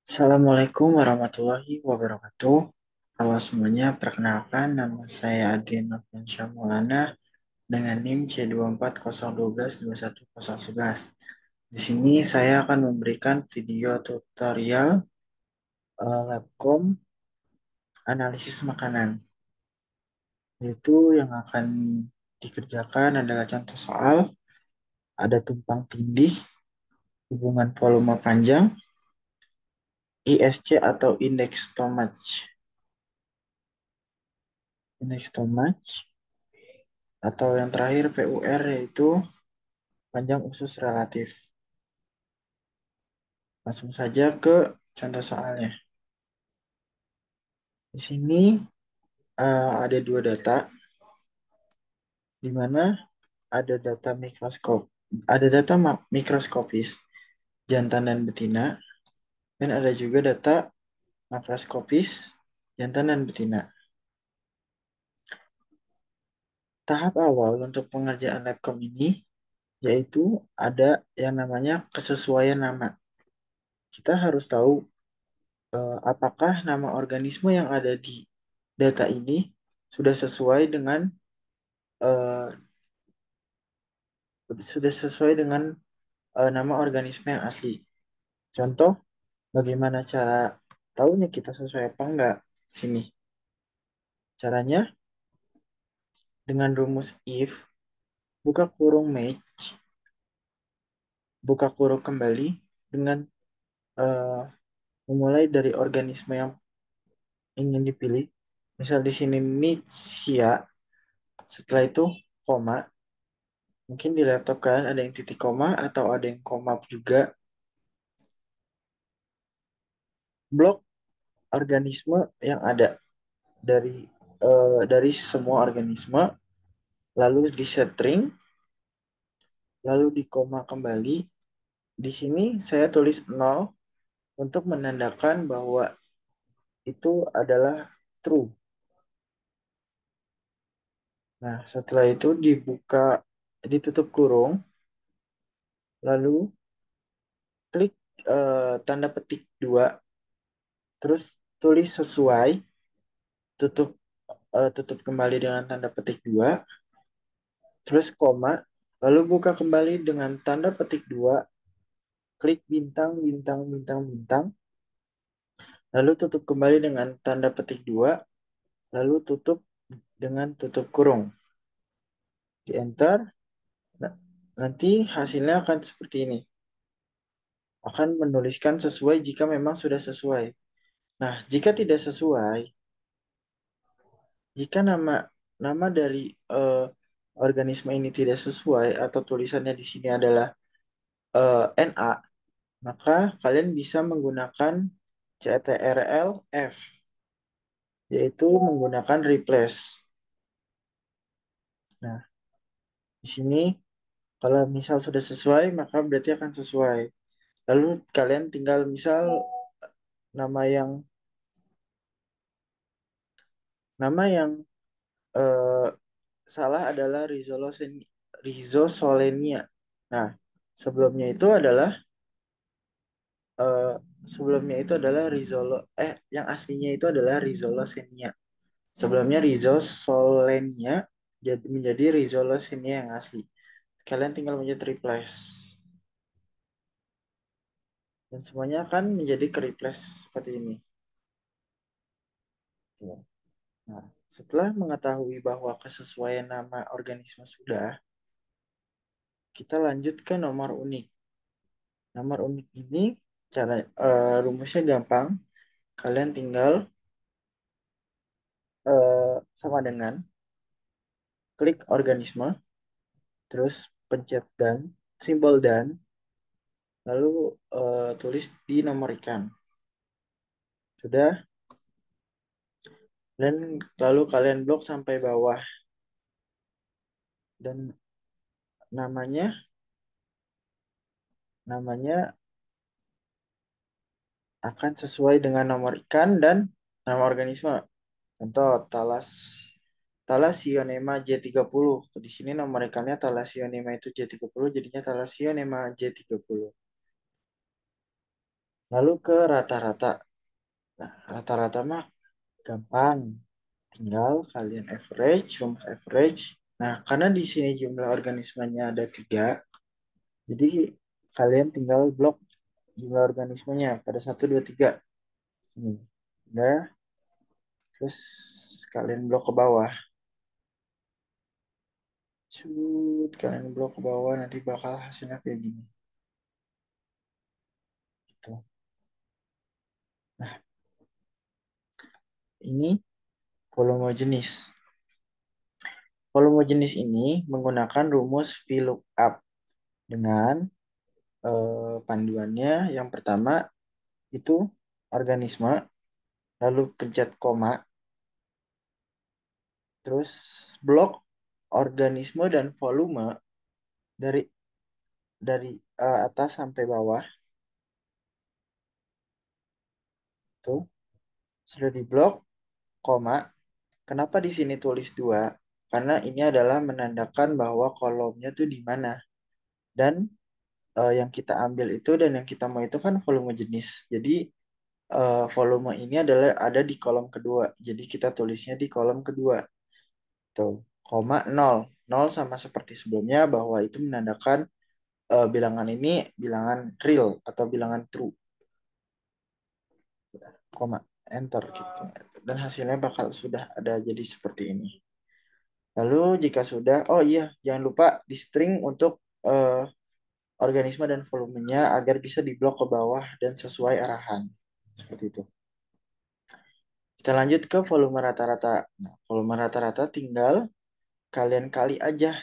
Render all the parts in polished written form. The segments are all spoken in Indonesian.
Assalamualaikum warahmatullahi wabarakatuh. Halo semuanya, perkenalkan nama saya Adrian Nofriansyah Maulana dengan NIM C24012210111. Di sini saya akan memberikan video tutorial Labcom analisis makanan. Yaitu yang akan dikerjakan adalah contoh soal, ada tumpang tindih, hubungan volume panjang, ISC atau indeks stomach, atau yang terakhir PUR yaitu panjang usus relatif. Langsung saja ke contoh soalnya. Di sini ada dua data, di mana ada data mikroskopis jantan dan betina, dan ada juga data makroskopis jantan dan betina. Tahap awal untuk pengerjaan Labcom ini yaitu ada yang namanya kesesuaian nama. Kita harus tahu apakah nama organisme yang ada di data ini sudah sesuai dengan eh, nama organisme yang asli. Contoh, bagaimana cara tahunya kita sesuai apa enggak? Sini. Caranya dengan rumus if, buka kurung match, buka kurung kembali dengan eh, memulai dari organisme yang ingin dipilih. Misal di sini Nitsia, setelah itu koma. Mungkin di laptop kalian ada yang titik koma atau ada yang koma juga. Blok organisme yang ada dari semua organisme, lalu di setring, lalu di koma kembali. Di sini saya tulis 0 untuk menandakan bahwa itu adalah true. Nah, setelah itu ditutup kurung, lalu klik tanda petik 2, terus tulis sesuai, tutup kembali dengan tanda petik 2, terus koma, lalu buka kembali dengan tanda petik 2, klik bintang, bintang, bintang, bintang, lalu tutup kembali dengan tanda petik 2, lalu tutup dengan tutup kurung. Di enter, nah, nanti hasilnya akan seperti ini. Akan menuliskan sesuai jika memang sudah sesuai. Nah, jika tidak sesuai, jika nama nama dari organisme ini tidak sesuai atau tulisannya di sini adalah NA, maka kalian bisa menggunakan CTRL-F, yaitu menggunakan replace. Nah, di sini kalau misal sudah sesuai, maka berarti akan sesuai. Lalu kalian tinggal misal nama yang nama yang eh, salah adalah Rhizosolenia. Nah, sebelumnya itu adalah eh, yang aslinya itu adalah Rhizolosenia. Sebelumnya Rhizosolenia menjadi Rhizolosenia yang asli. Kalian tinggal mencet replace dan semuanya akan menjadi ke replace seperti ini. Nah, setelah mengetahui bahwa kesesuaian nama organisme sudah, kita lanjut ke nomor unik. Nomor unik ini rumusnya gampang. Kalian tinggal sama dengan klik organisme, terus pencet dan simbol dan, lalu tulis dinomorkan. Sudah, dan lalu kalian blok sampai bawah dan namanya namanya akan sesuai dengan nomor ikan dan nama organisme. Contoh Thalassionema J30. Di sini nomor ikannya Thalassionema itu J30, jadinya Thalassionema J30. Lalu ke rata-rata. Nah, rata-rata mah gampang. Tinggal kalian average, rumus average. Nah, karena di sini jumlah organismenya ada 3, jadi kalian tinggal blok jumlah organismenya pada 1, 2, 3. Ini. Udah, terus kalian blok ke bawah. Kalian blok ke bawah, nanti bakal hasilnya kayak gini. Gitu. Nah, ini volume jenis. Volume jenis ini menggunakan rumus VLOOKUP dengan panduannya yang pertama itu organisme, lalu pencet koma, terus blok organisme dan volume dari atas sampai bawah tuh sudah diblok koma. Kenapa di sini tulis 2? Karena ini adalah menandakan bahwa kolomnya tuh di mana. Dan yang kita ambil itu dan yang kita mau itu kan volume jenis. Jadi volume ini adalah ada di kolom kedua. Jadi kita tulisnya di kolom kedua. Tuh, koma 0. 0 sama seperti sebelumnya bahwa itu menandakan bilangan ini bilangan real atau bilangan true. Koma, enter gitu. Dan hasilnya bakal sudah ada jadi seperti ini. Lalu jika sudah, oh iya, jangan lupa di string untuk organisme dan volumenya agar bisa diblok ke bawah dan sesuai arahan. Seperti itu. Kita lanjut ke volume rata-rata. Nah, volume rata-rata tinggal kalian kali aja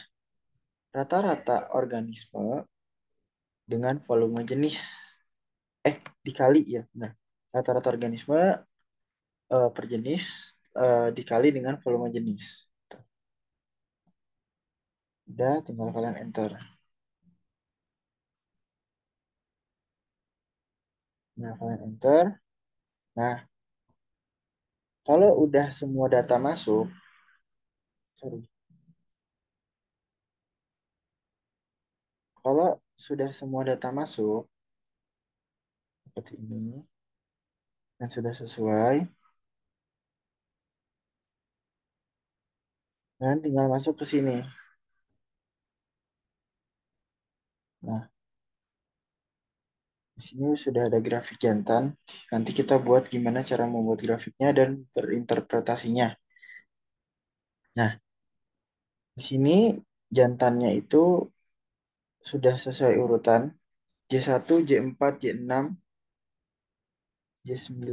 rata-rata organisme dengan volume jenis. Dikali ya. Nah, rata-rata organisme per jenis dikali dengan volume jenis. Udah, tinggal kalian enter. Nah, kalian enter. Nah, kalau udah semua data masuk, sorry, kalau sudah semua data masuk, seperti ini, dan sudah sesuai, dan tinggal masuk ke sini. Nah, di sini sudah ada grafik jantan. Nanti kita buat gimana cara membuat grafiknya dan berinterpretasinya. Nah, di sini jantannya itu sudah sesuai urutan. J1, J4, J6, J9,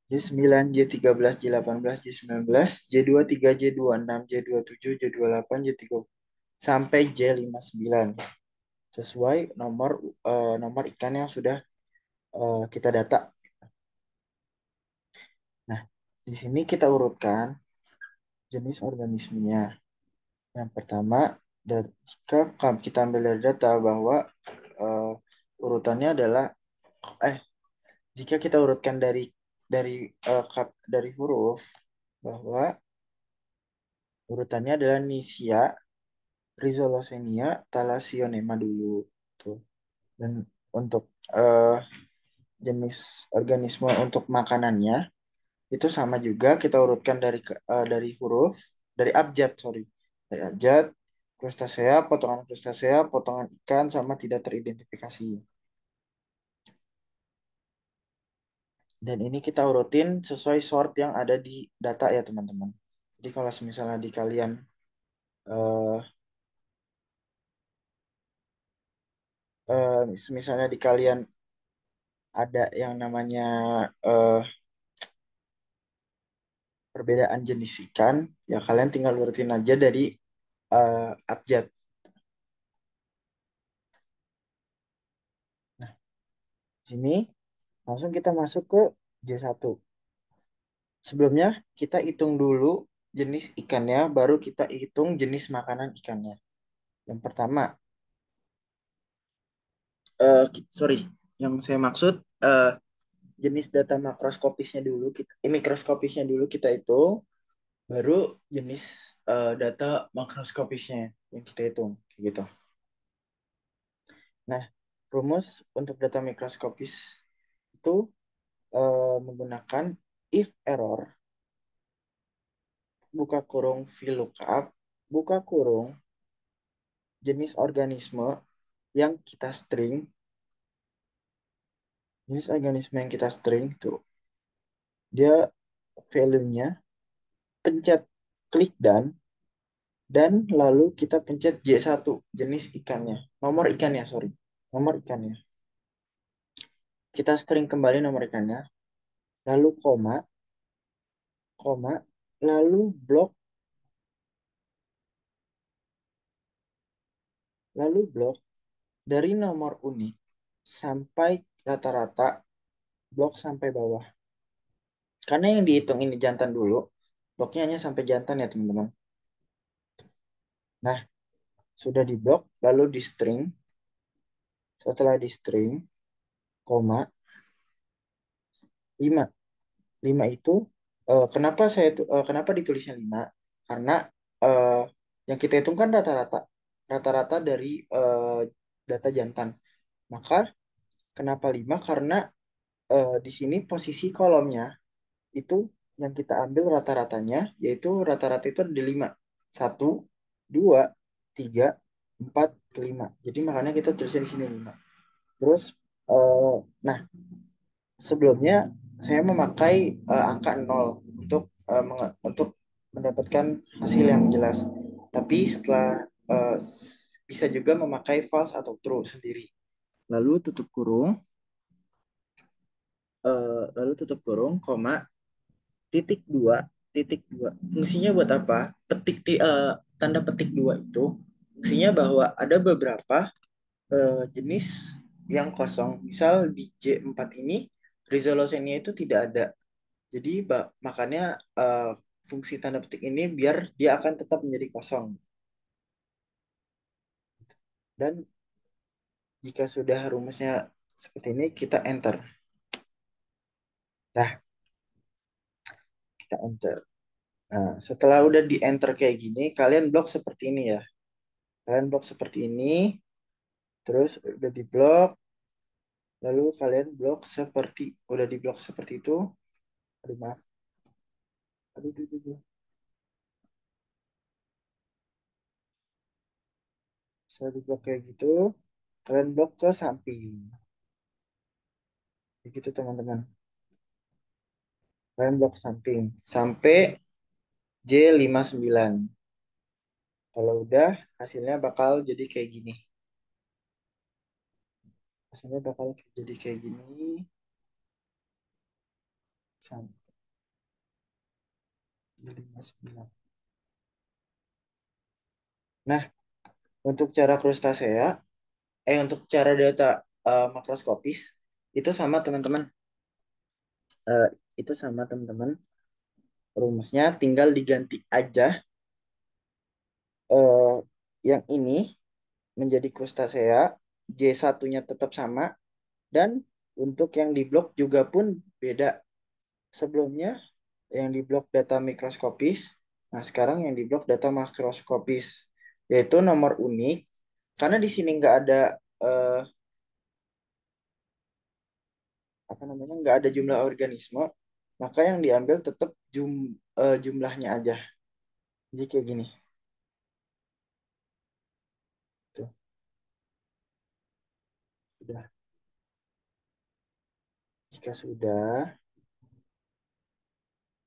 J9, J13, J18, J19, J23, J26, J27, J28, J3 sampai J59 sesuai nomor ikan yang sudah kita data. Nah, di sini kita urutkan jenis organismenya. Yang pertama, jika kita ambil dari data bahwa eh, urutannya adalah eh jika kita urutkan dari dari huruf bahwa urutannya adalah Nisia, Rhizolocenia, Thalassionema dulu tuh. Dan untuk eh, jenis organisme untuk makanannya itu sama juga kita urutkan dari huruf dari abjad, sorry, dari abjad, krustasea, potongan ikan sama tidak teridentifikasi. Dan ini kita urutin sesuai sort yang ada di data ya teman-teman. Jadi kalau misalnya di kalian eh misalnya di kalian ada yang namanya eh perbedaan jenis ikan, ya kalian tinggal urutin aja dari abjad. Nah, sini langsung kita masuk ke J1. Sebelumnya kita hitung dulu jenis ikannya, baru kita hitung jenis makanan ikannya. Yang pertama, sorry, yang saya maksud eh, jenis data makroskopisnya dulu, mikroskopisnya dulu kita hitung, baru jenis data makroskopisnya yang kita hitung, kayak gitu. Nah, rumus untuk data mikroskopis itu menggunakan if error, buka kurung VLOOKUP, buka kurung jenis organisme yang kita string, jenis organisme yang kita string itu dia value-nya, pencet klik dan lalu kita pencet J1 jenis ikannya, nomor ikannya, sorry, nomor ikannya. Kita string kembali nomor ikannya, lalu koma, lalu blok dari nomor unik sampai rata-rata, blok sampai bawah. Karena yang dihitung ini jantan dulu, bloknya hanya sampai jantan ya teman-teman. Nah, sudah di blok, lalu di string. Setelah di string, koma, 5. 5 itu, kenapa ditulisnya 5? Karena eh, yang kita hitung kan rata-rata. Rata-rata dari data jantan. Maka kenapa 5? Karena di sini posisi kolomnya itu yang kita ambil rata-ratanya, yaitu rata-rata itu ada di 5. 1, 2, 3, 4, 5. Jadi makanya kita tulisnya di sini 5. Terus, eh, nah, sebelumnya saya memakai angka 0 untuk mendapatkan hasil yang jelas. Tapi setelah bisa juga memakai false atau true sendiri. Lalu tutup kurung, koma, titik dua. Fungsinya buat apa? Tanda petik dua itu fungsinya bahwa ada beberapa jenis yang kosong. Misal di J4 ini resolusinya itu tidak ada. Jadi makanya fungsi tanda petik ini biar dia akan tetap menjadi kosong. Dan jika sudah rumusnya seperti ini, kita enter. Nah, kita enter. Nah, setelah udah di enter kayak gini, kalian blok seperti ini ya. Kalian blok seperti ini, terus udah di blok, lalu kalian blok seperti, udah di blok seperti itu. Aduh, maaf. Aduh, aduh, aduh, aduh. Saya di blok kayak gitu, kalian blok ke samping. Begitu teman-teman. Kalian blok ke samping. Sampai J59. Kalau udah, hasilnya bakal jadi kayak gini. Hasilnya bakal jadi kayak gini. Sampai J59. Nah, untuk cara krustasea, untuk cara data makroskopis, itu sama teman-teman. Eh, itu sama teman-teman. Rumusnya tinggal diganti aja eh, yang ini menjadi krustasea, J1-nya tetap sama, dan untuk yang di blok juga pun beda. Sebelumnya yang di blok data mikroskopis, nah sekarang yang di blok data makroskopis, yaitu nomor unik, karena di sini nggak ada eh, apa namanya, nggak ada jumlah organisme, maka yang diambil tetap jumlahnya aja. Jadi kayak gini. Tuh, sudah. Jika sudah,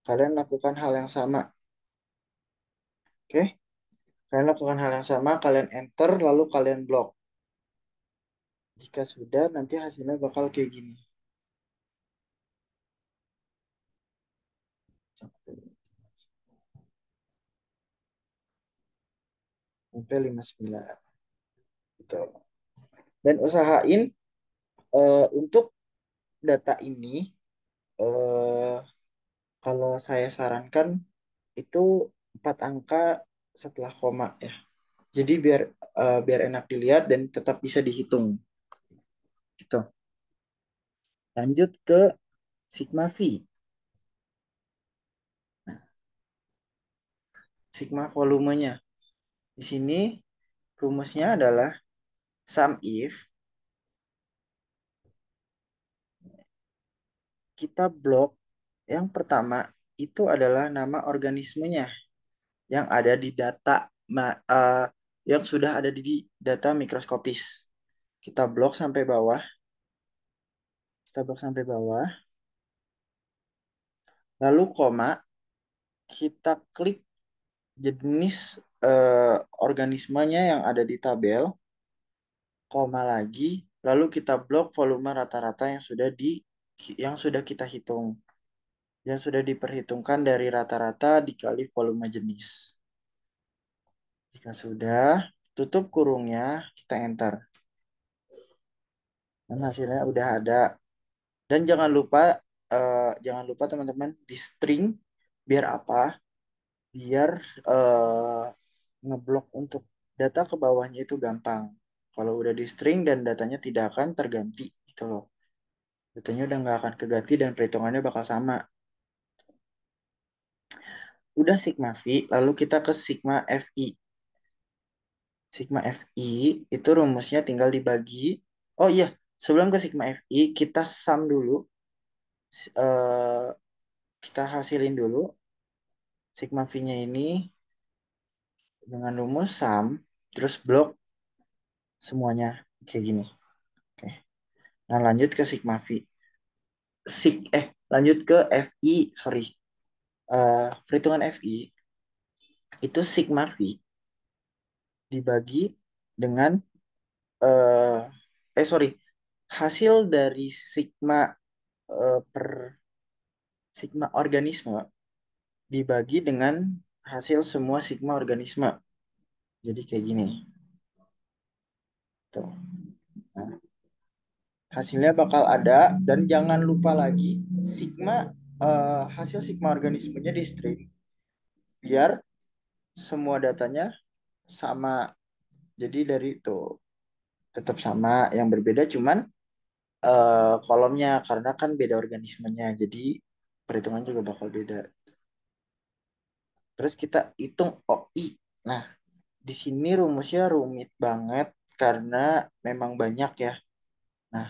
kalian lakukan hal yang sama. Oke? Kalian lakukan hal yang sama, kalian enter, lalu kalian blok. Jika sudah, nanti hasilnya bakal kayak gini. Sampai 59. Gitu. Dan usahain untuk data ini, eh, kalau saya sarankan itu 4 angka setelah koma ya. Jadi biar enak dilihat dan tetap bisa dihitung. Gitu. Lanjut ke sigma V. Nah, sigma volumenya. Di sini rumusnya adalah sum if. kita blok yang pertama itu adalah nama organismenya yang ada di data yang sudah ada di data mikroskopis. Kita blok sampai bawah, kita blok sampai bawah, lalu koma, kita klik jenis organismenya yang ada di tabel, koma lagi, lalu kita blok volume rata-rata yang sudah kita hitung, yang sudah diperhitungkan dari rata-rata dikali volume jenis. Jika sudah, tutup kurungnya, kita enter. Dan hasilnya udah ada. Dan jangan lupa teman-teman di string biar apa? Biar eh, ngeblok untuk data ke bawahnya itu gampang. Kalau udah di string dan datanya tidak akan terganti gitu loh. Datanya udah nggak akan keganti dan perhitungannya bakal sama. Udah sigma V, lalu kita ke sigma FI. Sigma FI itu rumusnya tinggal dibagi. Oh iya, sebelum ke sigma FI, kita sum dulu. eh, kita hasilin dulu sigma V-nya ini dengan rumus sum, terus blok semuanya kayak gini. Oke. Nah, lanjut ke sigma V. Lanjut ke FI, sorry. Perhitungan FI itu sigma V dibagi dengan eh sorry, hasil dari sigma per sigma organisme dibagi dengan hasil semua sigma organisme. Jadi kayak gini. Tuh. Nah, hasilnya bakal ada dan jangan lupa lagi hasil sigma organismenya di string biar semua datanya sama. Jadi dari itu tetap sama, yang berbeda cuman kolomnya karena kan beda organismenya. Jadi perhitungan juga bakal beda. Terus kita hitung OI. Nah, di sini rumusnya rumit banget karena memang banyak ya. Nah,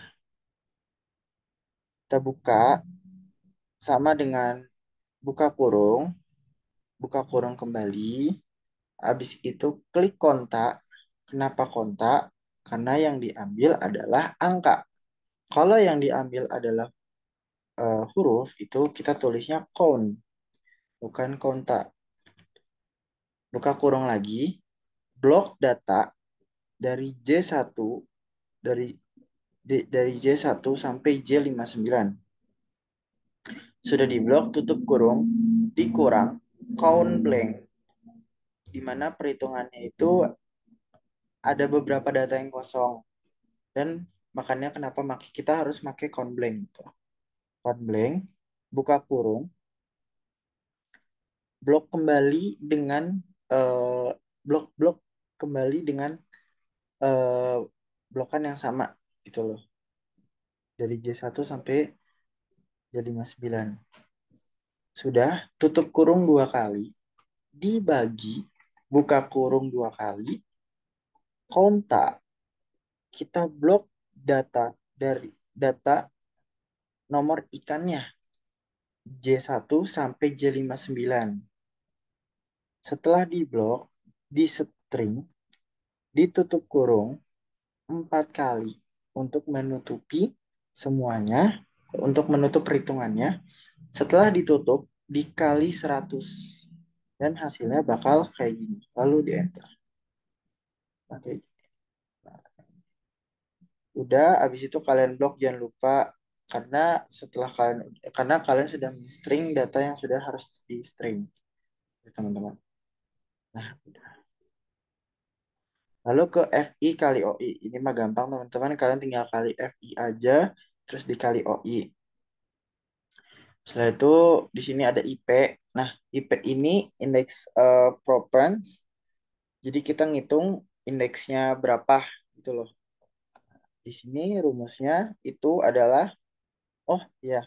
kita sama dengan buka kurung, buka kurung kembali. Habis itu klik kontak. Kenapa kontak? Karena yang diambil adalah angka. Kalau yang diambil adalah huruf, itu kita tulisnya count, bukan kontak. Buka kurung lagi, blok data dari J1 dari dari J1 sampai J59. Sudah diblok, tutup kurung, dikurang count blank, di mana perhitungannya itu ada beberapa data yang kosong dan makanya kenapa kita harus pakai count blank gitu. Count blank, buka kurung, blok kembali dengan eh, blok-blok kembali dengan eh, blokan yang sama gitu loh. Dari J1 sampai J59. Sudah, tutup kurung dua kali, dibagi, buka kurung dua kali, kontak, kita blok data dari data nomor ikannya J1 sampai J59. Setelah diblok, di string, ditutup kurung 4 kali untuk menutupi semuanya, untuk menutup perhitungannya. Setelah ditutup, dikali 100. Dan hasilnya bakal kayak gini. Lalu di enter. Oke. Udah, habis itu kalian blok jangan lupa karena karena kalian sudah string data yang sudah harus di string, teman-teman. Nah, udah. Lalu ke FI kali OI. Ini mah gampang, teman-teman. Kalian tinggal kali FI aja, terus dikali OI. Setelah itu di sini ada IP. Nah, IP ini indeks properance. Jadi kita ngitung indeksnya berapa gitu loh. Di sini rumusnya itu adalah, oh ya,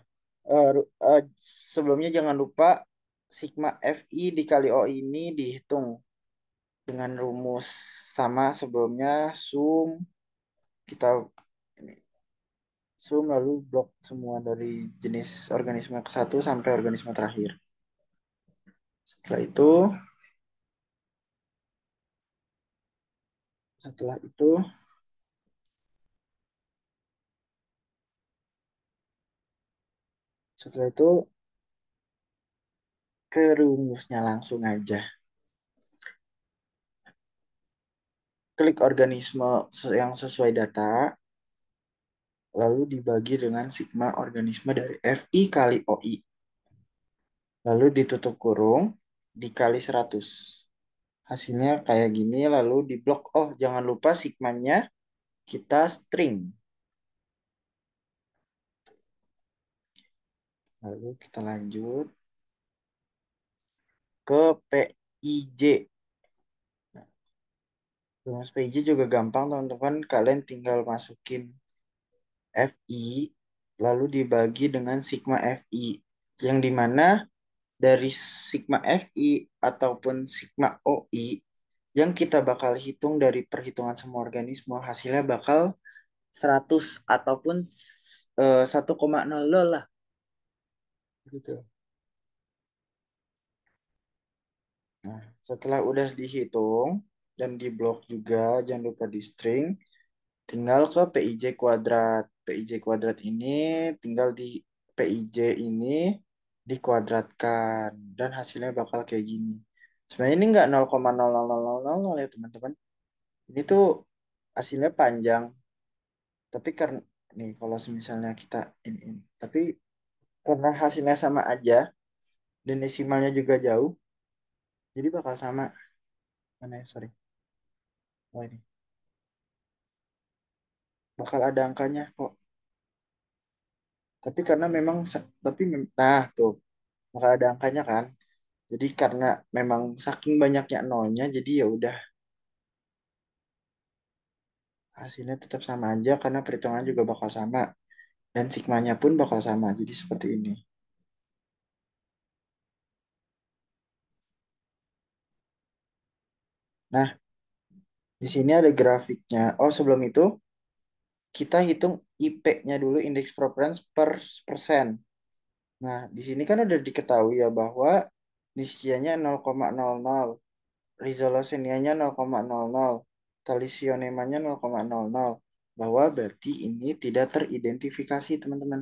sebelumnya jangan lupa sigma FI dikali O ini dihitung dengan rumus sama sebelumnya sum kita ini Zoom lalu blok semua dari jenis organisme ke satu sampai organisme terakhir. Setelah itu, setelah itu, setelah itu ke rumusnya langsung aja. Klik organisme yang sesuai data, lalu dibagi dengan sigma organisme dari FI kali OI. Lalu ditutup kurung, dikali 100. Hasilnya kayak gini, lalu diblok. Oh, jangan lupa sigmanya kita string. Lalu kita lanjut ke PIJ. Nah, rumus PIJ juga gampang, teman-teman. Kalian tinggal masukin FI, lalu dibagi dengan sigma FI. Yang dimana dari sigma FI ataupun sigma OI, yang kita bakal hitung dari perhitungan semua organisme, hasilnya bakal 100 ataupun 1,0 lah. Gitu. Nah, setelah udah dihitung dan diblok juga, jangan lupa di string, tinggal ke PIJ kuadrat. PIJ kuadrat ini tinggal di PIJ ini dikuadratkan dan hasilnya bakal kayak gini. Sebenarnya ini nggak 0,00000 ya teman-teman. Ini tuh hasilnya panjang, tapi karena nih kalau misalnya kita ini. Tapi karena hasilnya sama aja dan desimalnya juga jauh, jadi bakal sama. Mana ya, sorry. Oh ini. Bakal ada angkanya kok. Tapi karena memang nah tuh bakal ada angkanya kan. Jadi karena memang saking banyaknya nolnya jadi ya udah hasilnya tetap sama aja karena perhitungan juga bakal sama dan sigmanya pun bakal sama. Jadi seperti ini. Nah, di sini ada grafiknya. Oh, sebelum itu kita hitung IP-nya dulu, indeks preference per persen. Nah, di sini kan udah diketahui ya bahwa niscayanya 0,00, resolusinya 0,00, talisionemanya 0,00, bahwa berarti ini tidak teridentifikasi, teman-teman.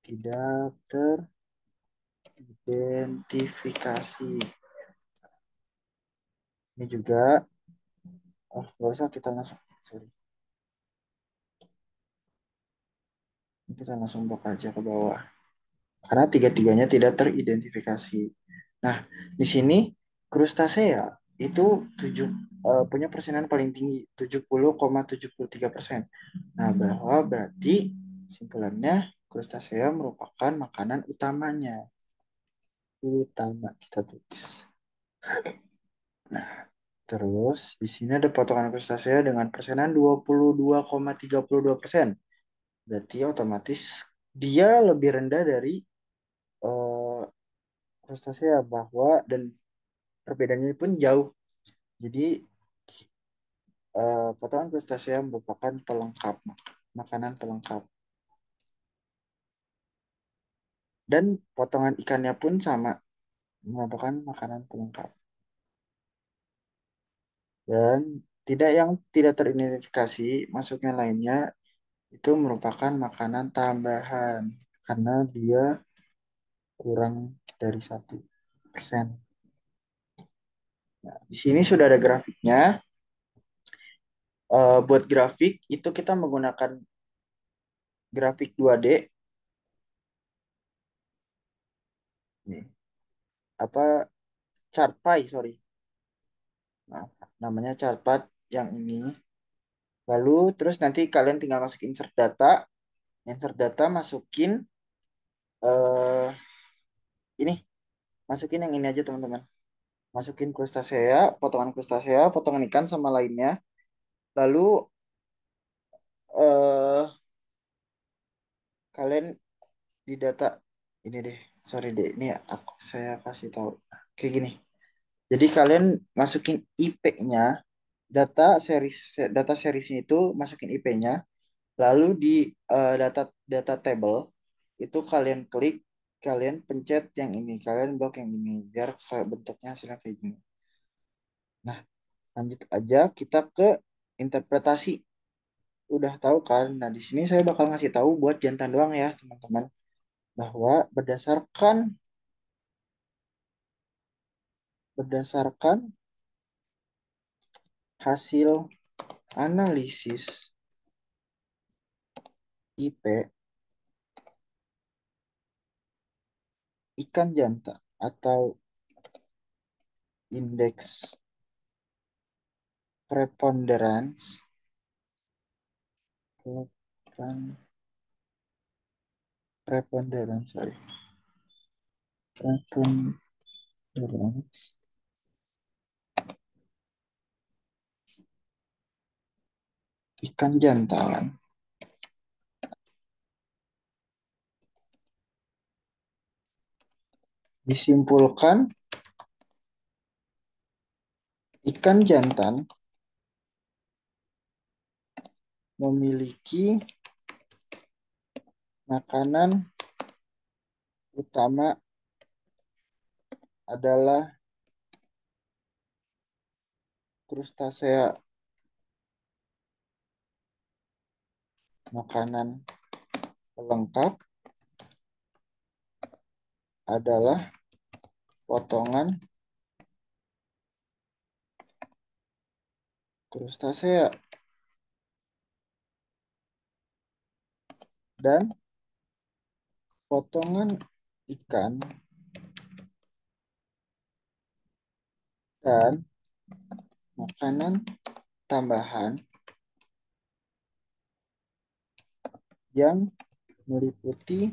Tidak teridentifikasi. Ini juga, oh, nggak usah kita langsung, sorry. Ini kita langsung blok aja ke bawah. Karena tiga-tiganya tidak teridentifikasi. Nah, di sini krustasea itu punya persenan paling tinggi 70,73%. Nah, bahwa berarti simpulannya krustasea merupakan makanan utamanya. Utama kita tulis. Nah, terus di sini ada potongan krustasea dengan persenan 22,32%. Berarti otomatis dia lebih rendah dari eh, krustasea bahwa dan perbedaannya pun jauh. Jadi potongan krustasea merupakan pelengkap, makanan pelengkap. Dan potongan ikannya pun sama, merupakan makanan pelengkap. Dan yang tidak teridentifikasi, masuknya lainnya, itu merupakan makanan tambahan. Karena dia kurang dari 1%. Nah, di sini sudah ada grafiknya. Buat grafik, itu kita menggunakan grafik 2D. Nih, apa chart pie, sorry. Nah, namanya chartpad yang ini. Lalu terus nanti kalian tinggal masukin insert data masukin eh ini, masukin yang ini aja teman-teman. Masukin crustacea, potongan ikan sama lainnya. Lalu eh kalian di data ini deh, sorry deh, ini saya kasih tahu. Kayak gini. Jadi kalian masukin IP-nya, data serisnya itu masukin IP-nya, Lalu di data data table itu kalian klik, kalian pencet yang ini, kalian blok yang ini biar bentuknya hasilnya kayak gini. Nah, lanjut aja kita ke interpretasi. Udah tahu kan? Nah, di sini saya bakal ngasih tahu buat jantan doang ya, teman-teman, bahwa berdasarkan hasil analisis IP ikan jantan atau indeks preponderans preponderans sorry preponderans ikan jantan disimpulkan ikan jantan memiliki makanan utama adalah krustasea. Makanan pelengkap adalah potongan krustasea dan potongan ikan dan makanan tambahan yang meliputi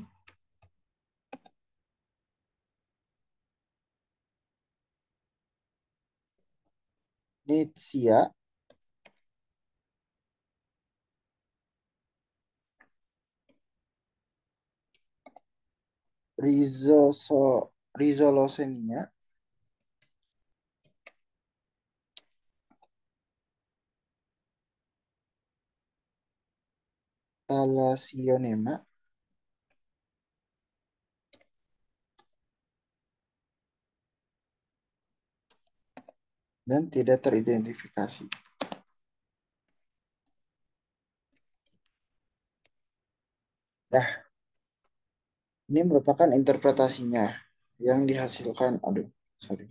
Nitsia Rhizolocenia, Thalassionema, dan tidak teridentifikasi. Nah, ini merupakan interpretasinya yang dihasilkan. Aduh, sorry.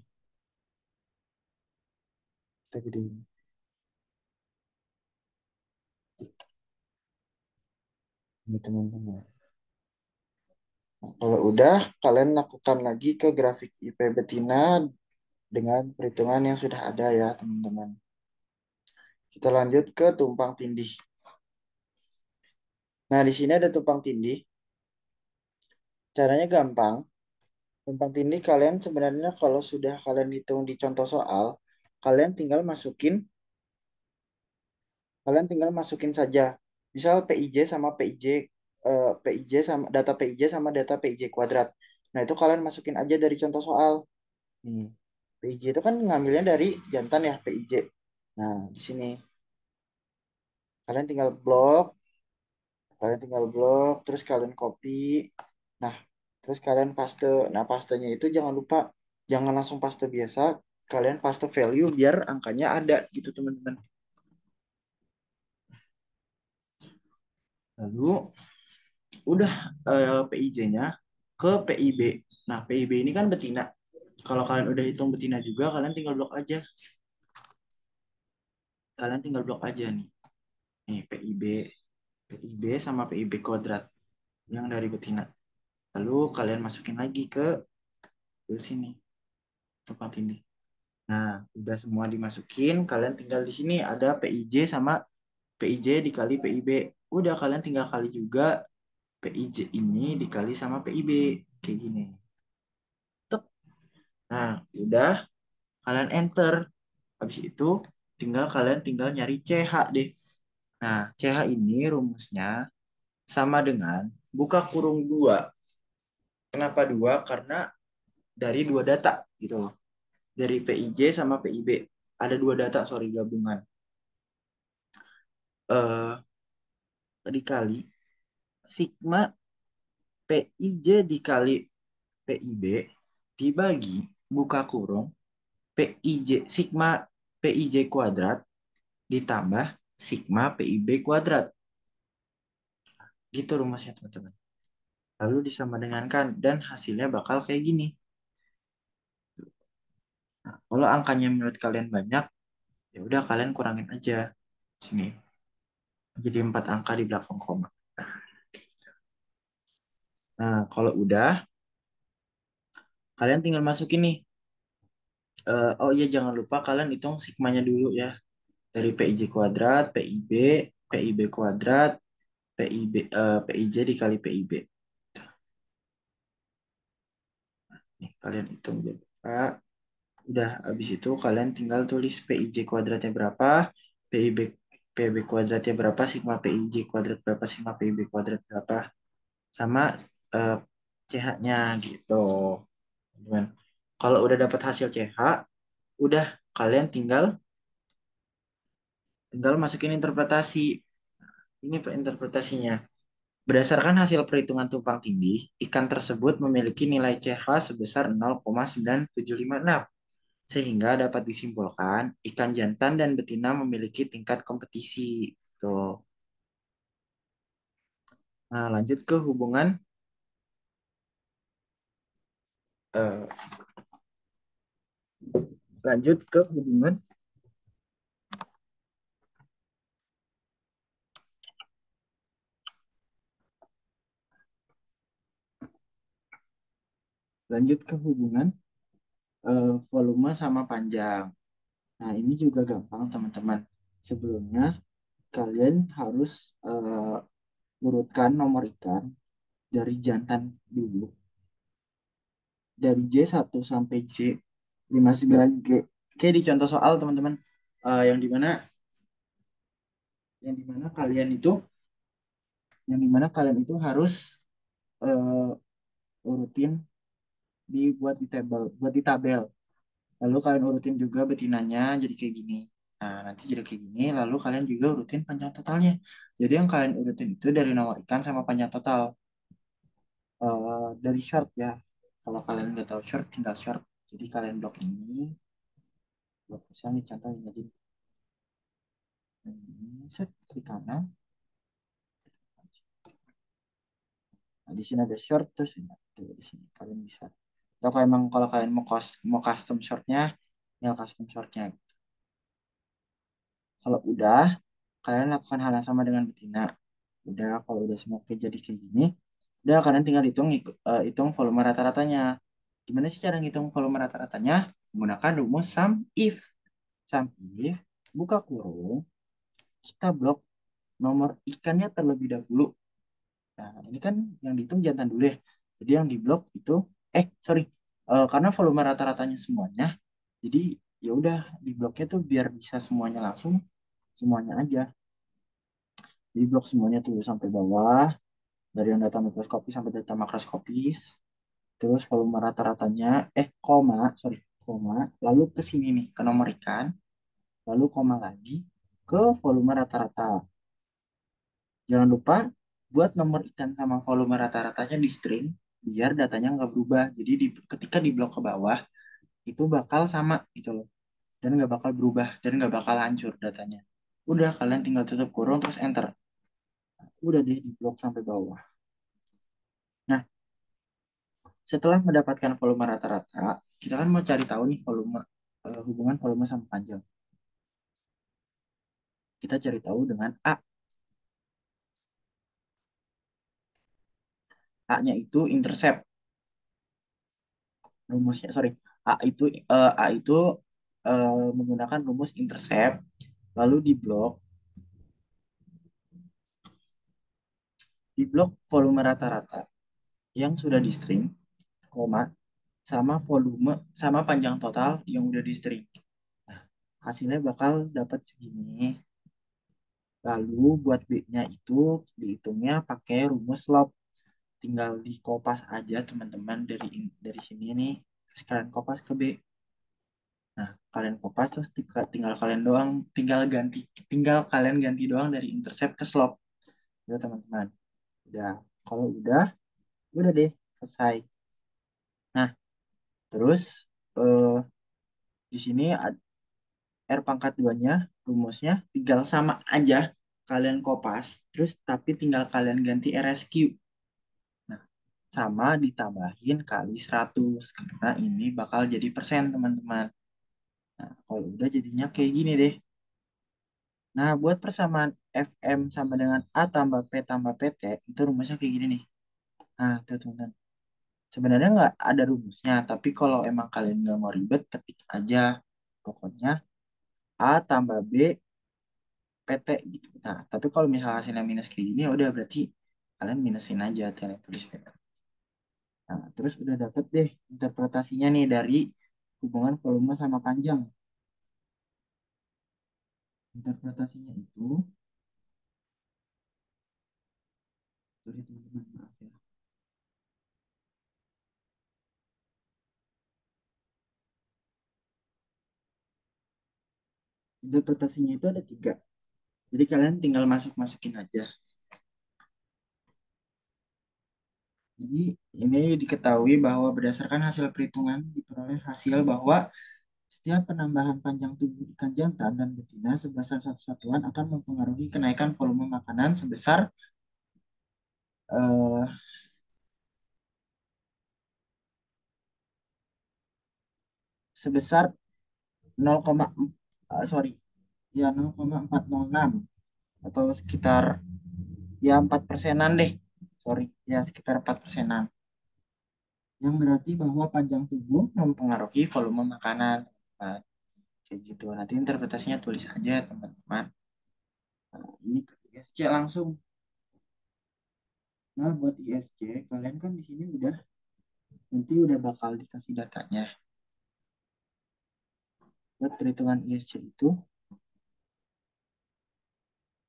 Kita gedein. Ini teman-teman. Nah, kalau udah, kalian lakukan lagi ke grafik IP betina dengan perhitungan yang sudah ada ya, teman-teman. Kita lanjut ke tumpang tindih. Nah, di sini ada tumpang tindih. Caranya gampang. Tumpang tindih kalian sebenarnya kalau sudah kalian hitung di contoh soal, kalian tinggal masukin saja. Misal PIJ sama PIJ PIJ sama data PIJ sama data PIJ kuadrat. Nah, itu kalian masukin aja dari contoh soal. Nih, PIJ itu kan ngambilnya dari jantan ya, PIJ. Nah, di sini kalian tinggal blok, terus kalian copy. Nah, terus kalian paste. Nah, pastenya itu jangan lupa, jangan langsung paste biasa, kalian paste value biar angkanya ada gitu, teman-teman. Lalu udah PIJ-nya ke PIB. Nah, PIB ini kan betina. Kalau kalian udah hitung betina juga, kalian tinggal blok aja. Kalian tinggal blok aja nih. Nih, PIB sama PIB kuadrat yang dari betina. Lalu kalian masukin lagi ke sini tempat ini. Nah, udah semua dimasukin, kalian tinggal di sini ada PIJ sama PIJ dikali PIB. Udah kalian tinggal kali juga PIJ ini dikali sama PIB kayak gini. Tek. Nah, udah kalian enter. Habis itu tinggal nyari CH deh. Nah, CH ini rumusnya sama dengan buka kurung 2. Kenapa 2? Karena dari dua data gitu loh. Dari PIJ sama PIB. Ada dua data, sorry, gabungan. dikali sigma PIJ dikali PIB dibagi buka kurung PIJ sigma PIJ kuadrat ditambah sigma PIB kuadrat. Gitu rumusnya teman-teman. Lalu disama dengankan dan hasilnya bakal kayak gini. Nah, kalau angkanya menurut kalian banyak, ya udah kalian kurangin aja sini. Jadi 4 angka di belakang koma. Nah, kalau udah, kalian tinggal masukin nih. Oh iya, jangan lupa kalian hitung sigmanya dulu ya. Dari PIJ kuadrat, PIB, PIB kuadrat, PIJ dikali PIB. Nih, kalian hitung dulu. Udah, habis itu kalian tinggal tulis PIJ kuadratnya berapa, PIB PIB kuadratnya berapa, sigma PIJ kuadrat berapa, sigma PIB kuadrat berapa, sama eh, CH-nya gitu. Teman. Kalau udah dapat hasil CH, udah kalian tinggal tinggal masukin interpretasi. Ini interpretasinya. Berdasarkan hasil perhitungan tumpang tindih, ikan tersebut memiliki nilai CH sebesar 0,9756. Sehingga dapat disimpulkan ikan jantan dan betina memiliki tingkat kompetisi. Tuh. Nah, lanjut ke hubungan eh, lanjut ke hubungan lanjut ke hubungan volume sama panjang. Nah, ini juga gampang, teman-teman. Sebelumnya kalian harus urutkan nomor ikan dari jantan dulu. Dari J1 sampai J59G. Oke, di contoh soal, teman-teman. Yang dimana yang dimana kalian itu harus eh, urutin buat di tabel. Lalu kalian urutin juga betinanya jadi kayak gini. Nah, nanti jadi kayak gini, lalu kalian juga urutin panjang totalnya. Jadi yang kalian urutin itu dari nomor ikan sama panjang total. Dari short ya. Kalau kalian nggak tahu short, tinggal short. Jadi kalian blok ini, blok misalnya nih contohnya jadi ini set klik kanan. Nah, di sini ada short terus ini. Tuh, di sini kalian bisa. Atau kalau emang kalau kalian mau custom shortnya, tinggal custom shortnya. Kalau udah, kalian lakukan hal yang sama dengan betina. Udah, kalau udah semua oke jadi kayak gini, udah kalian tinggal hitung volume rata-ratanya. Gimana sih cara ngitung volume rata-ratanya? Menggunakan rumus sum if. Sum if, buka kurung, kita blok nomor ikannya terlebih dahulu. Nah, ini kan yang dihitung jantan dulu ya. Jadi yang diblok itu, sorry, karena volume rata-ratanya semuanya, jadi ya udah di bloknya tuh biar bisa semuanya langsung, semuanya aja. Jadi blok semuanya tuh sampai bawah, dari yang data mikroskopis sampai data makroskopis, terus volume rata-ratanya, koma, lalu ke sini nih, ke nomor ikan, lalu koma lagi ke volume rata-rata. Jangan lupa buat nomor ikan sama volume rata-ratanya di string, biar datanya nggak berubah. Jadi ketika di blok ke bawah, itu bakal sama gitu loh. Dan nggak bakal berubah, dan nggak bakal hancur datanya. Udah, kalian tinggal tutup kurung, terus enter. Udah deh, di blok sampai bawah. Nah, setelah mendapatkan volume rata-rata, kita kan mau cari tahu nih hubungan volume sama panjang. Kita cari tahu dengan A. A-nya itu intercept. Rumusnya, sorry. A itu menggunakan rumus intercept, lalu di blok volume rata-rata yang sudah di string, koma, sama volume sama panjang total yang udah di string. Nah, hasilnya bakal dapat segini. Lalu buat B-nya itu dihitungnya pakai rumus log. Tinggal di kopas aja teman-teman dari sini nih. Terus kalian kopas ke B. Nah, kalian kopas terus tinggal kalian ganti doang dari intercept ke slope. Udah teman-teman. Udah. Kalau udah deh selesai. Nah, terus eh, di sini R pangkat 2-nya, rumusnya tinggal sama aja. Kalian kopas, terus tapi tinggal kalian ganti RSQ. Nah, sama ditambahin kali 100 karena ini bakal jadi persen, teman-teman. Nah, kalau udah jadinya kayak gini deh. Nah, buat persamaan FM sama dengan A tambah P tambah PT, itu rumusnya kayak gini nih. Nah, tuh teman-teman. Sebenarnya nggak ada rumusnya, tapi kalau emang kalian nggak mau ribet, ketik aja. Pokoknya A tambah B PT gitu. Nah, tapi kalau misalnya hasilnya minus kayak gini, ya udah berarti kalian minusin aja tinggal tulisnya. Nah, terus udah dapet deh interpretasinya nih dari hubungan volume sama panjang. Interpretasinya itu, sorry teman-teman, maaf ya. Interpretasinya itu ada tiga. Jadi kalian tinggal masuk-masukin aja. Jadi ini diketahui bahwa berdasarkan hasil perhitungan diperoleh hasil bahwa setiap penambahan panjang tubuh ikan jantan dan betina sebesar satu satuan akan mempengaruhi kenaikan volume makanan sebesar eh, sebesar 0, sorry ya 0,406 atau sekitar ya 4%-an deh. Sorry, ya sekitar 4%-an. Yang berarti bahwa panjang tubuh mempengaruhi volume makanan. Nah, kayak gitu. Nanti interpretasinya tulis aja, teman-teman. Nah, ini ke ISC langsung. Nah, buat ISC, kalian kan di sini nanti udah bakal dikasih datanya. Buat perhitungan ISC itu,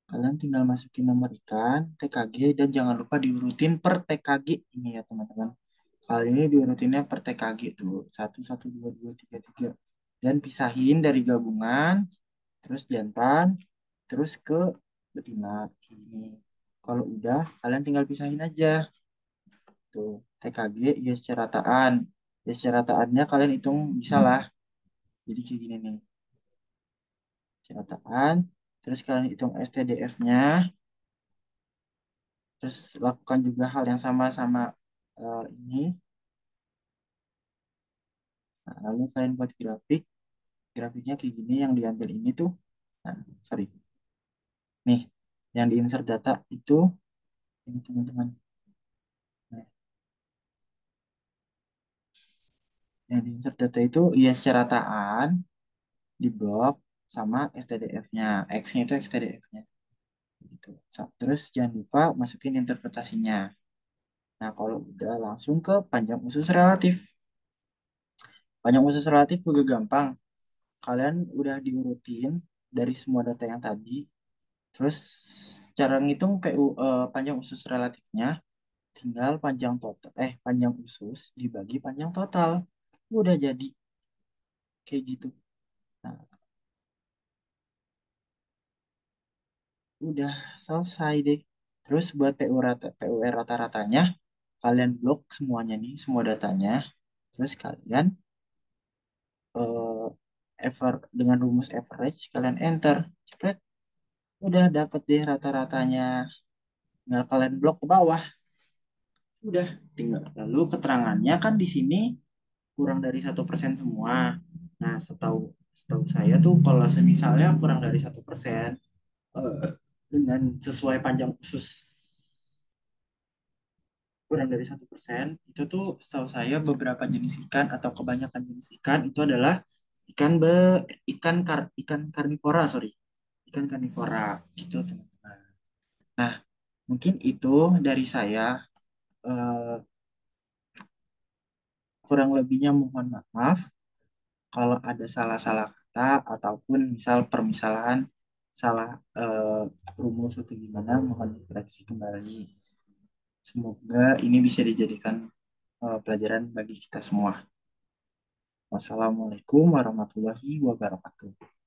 kalian tinggal masukin nomor ikan, TKG, dan jangan lupa diurutin per TKG ini ya, teman-teman. Kali ini diurutinnya per TKG tuh. Satu, satu, dua, dua, tiga, tiga. Dan pisahin dari gabungan, terus jantan, terus ke betina. Ini. Kalau udah, kalian tinggal pisahin aja. Tuh, TKG, ISC rataan. ISC rataannya kalian hitung bisa lah. Jadi kayak gini nih. ISC rataan. Terus kalian hitung STDF-nya. Terus lakukan juga hal yang sama sama ini. Nah, lalu kalian buat grafik. Grafiknya kayak gini yang diambil ini tuh. Nah, sorry. Nih, yang di insert data itu ini teman-teman. Nah, yang di insert data itu ISC rataan di blok sama STDF-nya. X-nya itu STDF-nya. Gitu. Terus jangan lupa masukin interpretasinya. Nah, kalau udah langsung ke panjang usus relatif. Panjang usus relatif juga gampang. Kalian udah diurutin dari semua data yang tadi. Terus cara ngitung panjang usus relatifnya tinggal panjang usus dibagi panjang total. Udah jadi kayak gitu. Nah, udah selesai deh. Terus buat PUR rata-ratanya kalian blok semuanya nih, semua datanya. Terus kalian eh, dengan rumus average kalian enter. Cepet, udah dapet deh rata-ratanya. Tinggal kalian blok ke bawah. Udah, tinggal lalu keterangannya kan di sini kurang dari 1% semua. Nah, setahu setahu saya tuh kalau semisalnya kurang dari 1%, dengan sesuai panjang usus kurang dari 1%, itu tuh setahu saya beberapa jenis ikan atau kebanyakan jenis ikan itu adalah ikan karnivora, sorry, ikan karnivora gitu teman-teman. Nah, mungkin itu dari saya. Eh, Kurang lebihnya mohon maaf kalau ada salah-salah kata ataupun misal permisalahan salah rumus atau gimana, mohon dikoreksi kembali. Semoga ini bisa dijadikan pelajaran bagi kita semua. Wassalamualaikum warahmatullahi wabarakatuh.